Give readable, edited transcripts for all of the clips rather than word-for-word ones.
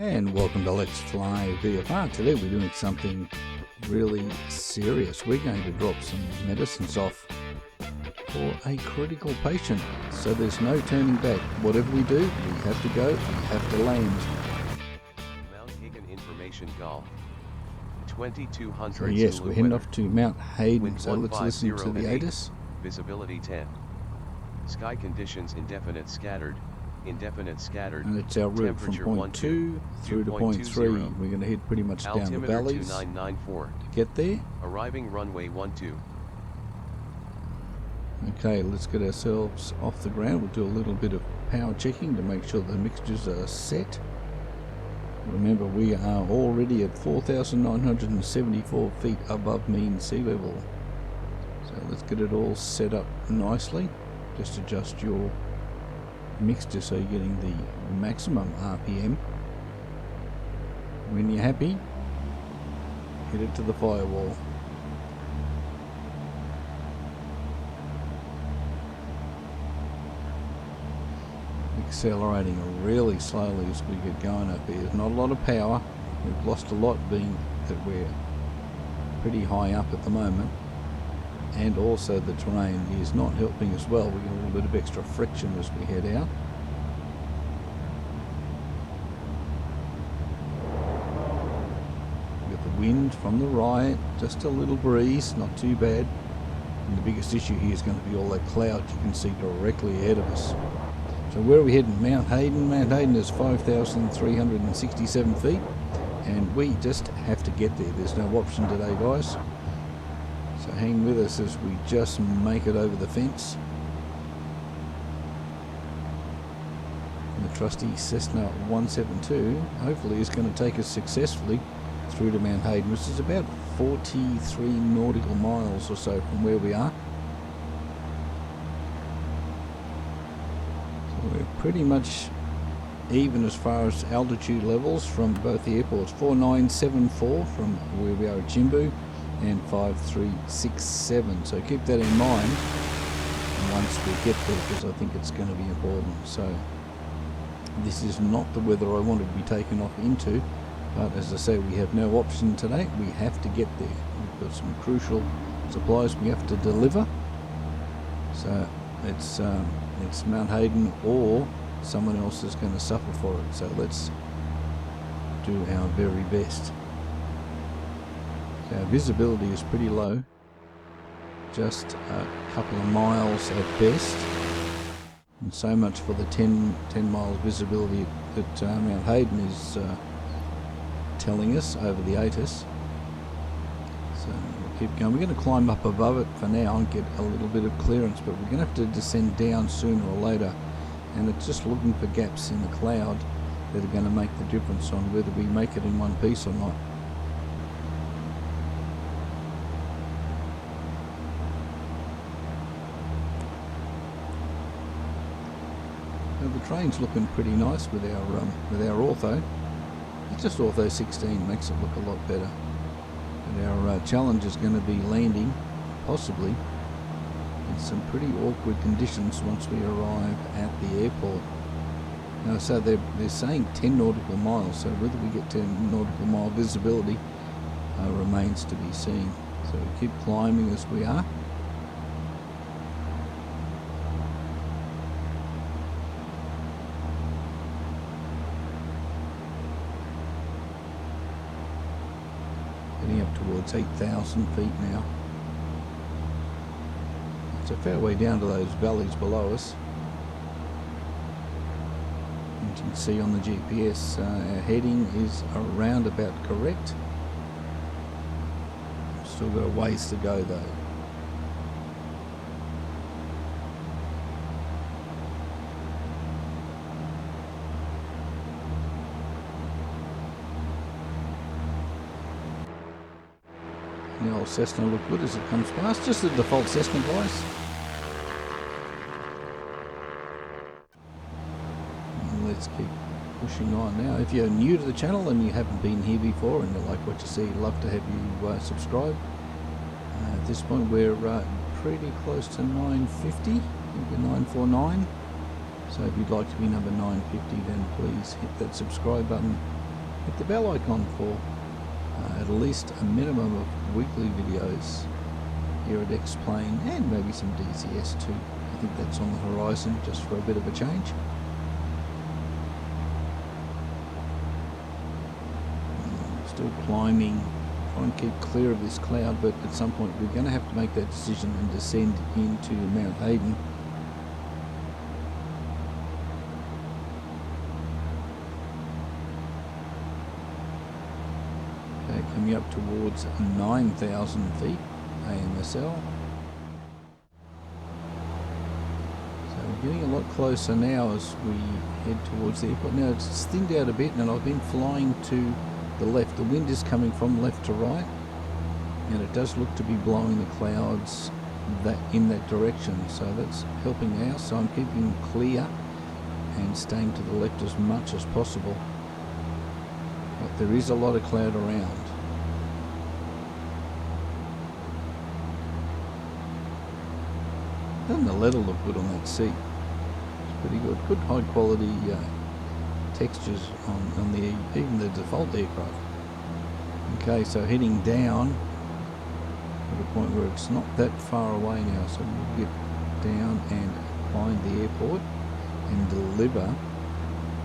And welcome to Let's Fly VFR. Today we're doing something really serious. We're going to drop some medicines off for a critical patient. So there's no turning back. Whatever we do, we have to go, we have to land. Mount Hagen Information Golf 2200. So yes, we're heading off to Mount Hagen. So let's listen to the ATIS. Visibility 10. Sky conditions indefinite scattered, And it's our route from point 2 through to point 3. We're going to head pretty much down the valleys to get there. Arriving runway 12. Okay, let's get ourselves off the ground. We'll do a little bit of power checking to make sure the mixtures are set. Remember, we are already at 4,974 feet above mean sea level. So let's get it all set up nicely. Just adjust your mixture so you're getting the maximum RPM. When you're happy, hit it to the firewall. Accelerating really slowly as we get going up here. There's not a lot of power. We've lost a lot being that we're pretty high up at the moment. And also the terrain is not helping as well. We get a little bit of extra friction as we head out. We get the wind from the right, just a little breeze, not too bad. And the biggest issue here is going to be all that cloud you can see directly ahead of us. So where are we heading? Mount Hagen. Mount Hagen is 5,367 feet, and we just have to get there. There's no option today, guys. So hang with us as we just make it over the fence. And the trusty Cessna 172 hopefully is going to take us successfully through to Mount Hagen, which is about 43 nautical miles or so from where we are. So we're pretty much even as far as altitude levels from both the airports. 4974 from where we are at Jimbu, and 5367, so keep that in mind once we get there, because I think it's going to be important. So this is not the weather I wanted to be taken off into, but as I say, we have no option today. We have to get there. We've got some crucial supplies we have to deliver, so it's Mount Hagen or someone else is going to suffer for it. So let's do our very best. Our visibility is pretty low, just a couple of miles at best, and so much for the 10 miles visibility that Mount Hagen is telling us over the ATIS. So we'll keep going. We're going to climb up above it for now and get a little bit of clearance, but we're going to have to descend down sooner or later, and it's just looking for gaps in the cloud that are going to make the difference on whether we make it in one piece or not. The train's looking pretty nice with our ortho. It's just ortho 16 makes it look a lot better. But our challenge is going to be landing, possibly, in some pretty awkward conditions once we arrive at the airport. Now, so they're saying 10 nautical miles, so whether we get 10 nautical mile visibility remains to be seen. So we keep climbing as we are. Heading up towards 8,000 feet now. It's a fair way down to those valleys below us. As you can see on the GPS, our heading is around about correct. Still got a ways to go though. The old Cessna look good as it comes past, just the default Cessna, guys. And let's keep pushing on now. If you're new to the channel and you haven't been here before and you like what you see, I'd love to have you subscribe. At this point we're pretty close to 950, I think we're 949. So if you'd like to be number 950, then please hit that subscribe button Hit the bell icon for at least a minimum of weekly videos here at X-Plane, and maybe some DCS too. I think that's on the horizon, just for a bit of a change. Still climbing, try and keep clear of this cloud, but at some point we're going to have to make that decision and descend into Mount Hayden. Okay, coming up towards 9,000 feet AMSL. Getting a lot closer now as we head towards the airport. Now it's thinned out a bit and I've been flying to the left. The wind is coming from left to right and it does look to be blowing the clouds in that direction, so that's helping out. So I'm keeping clear and staying to the left as much as possible, but there is a lot of cloud around. Doesn't the leather look good on that seat? Pretty good. Good high quality textures on the even the default aircraft. Okay, so heading down at a point where it's not that far away now, so we'll get down and find the airport and deliver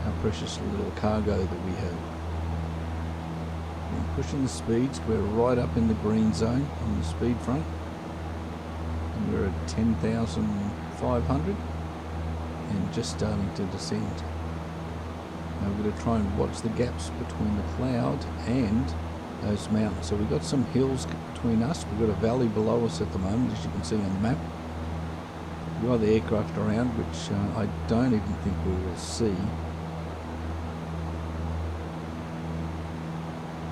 our precious little cargo that we have. We're pushing the speeds. We're right up in the green zone on the speed front, and we're at 10,500. and just starting to descend. Now we're going to try and watch the gaps between the cloud and those mountains. So we've got some hills between us. We've got a valley below us at the moment, as you can see on the map. We've got the aircraft around, which I don't even think we will see.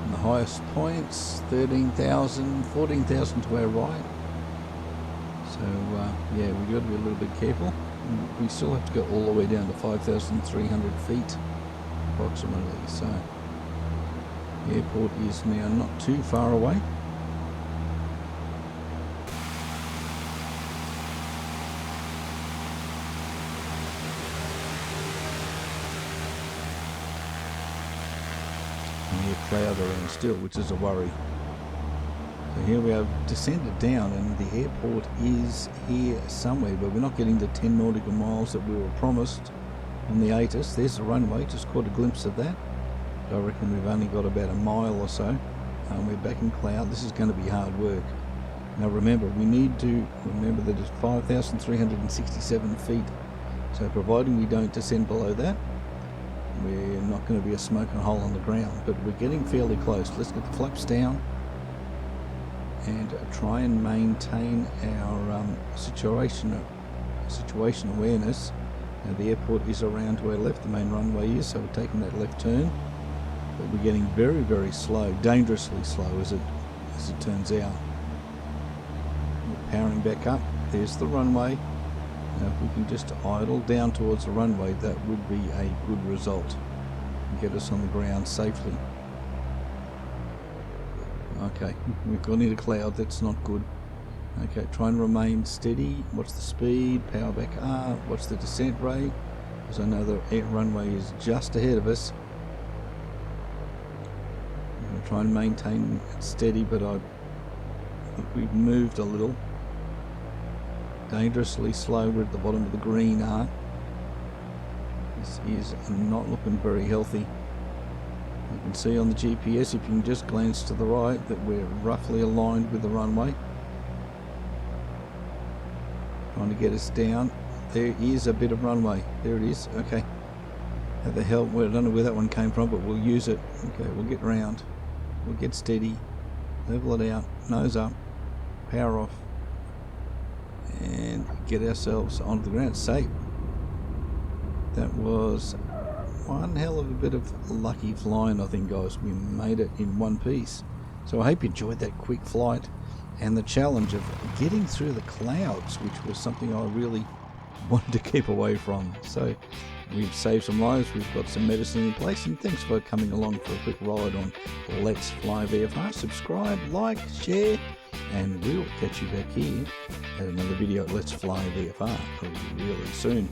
And the highest points, 13,000, 14,000 to our right. So yeah, we've got to be a little bit careful. We still have to go all the way down to 5,300 feet approximately. So the airport is now not too far away. And the cloud around still, which is a worry. So here we have descended down and the airport is here somewhere, but we're not getting the 10 nautical miles that we were promised on the ATIS. There's the runway, just caught a glimpse of that. But I reckon we've only got about a mile or so. We're back in cloud. This is going to be hard work. Now remember, we need to remember that it's 5,367 feet. So providing we don't descend below that, we're not going to be a smoking hole on the ground. But we're getting fairly close. Let's get the flaps down and try and maintain our situation awareness. Now the airport is around to our left, the main runway is, so we're taking that left turn, but we're getting very, very slow, dangerously slow as it turns out. We're powering back up. There's the runway. Now if we can just idle down towards the runway, that would be a good result and get us on the ground safely. Okay, we've gone into cloud, that's not good. Okay, try and remain steady, watch the speed, power back up, watch the descent rate, because I know the runway is just ahead of us. I'm going to try and maintain it steady, but I think we've moved a little. Dangerously slow, we're at the bottom of the green arc. This is not looking very healthy. You can see on the GPS, if you can just glance to the right, that we're roughly aligned with the runway. Trying to get us down. There is a bit of runway. There it is. Okay. How the hell? Well, I don't know where that one came from, but we'll use it. Okay, we'll get round. We'll get steady. Level it out. Nose up. Power off. And get ourselves onto the ground. Safe. That was one hell of a bit of lucky flying, I think, guys. We made it in one piece. So I hope you enjoyed that quick flight and the challenge of getting through the clouds, which was something I really wanted to keep away from. So we've saved some lives, we've got some medicine in place, and thanks for coming along for a quick ride on Let's Fly VFR. Subscribe, like, share, and we'll catch you back here at another video at Let's Fly VFR really soon.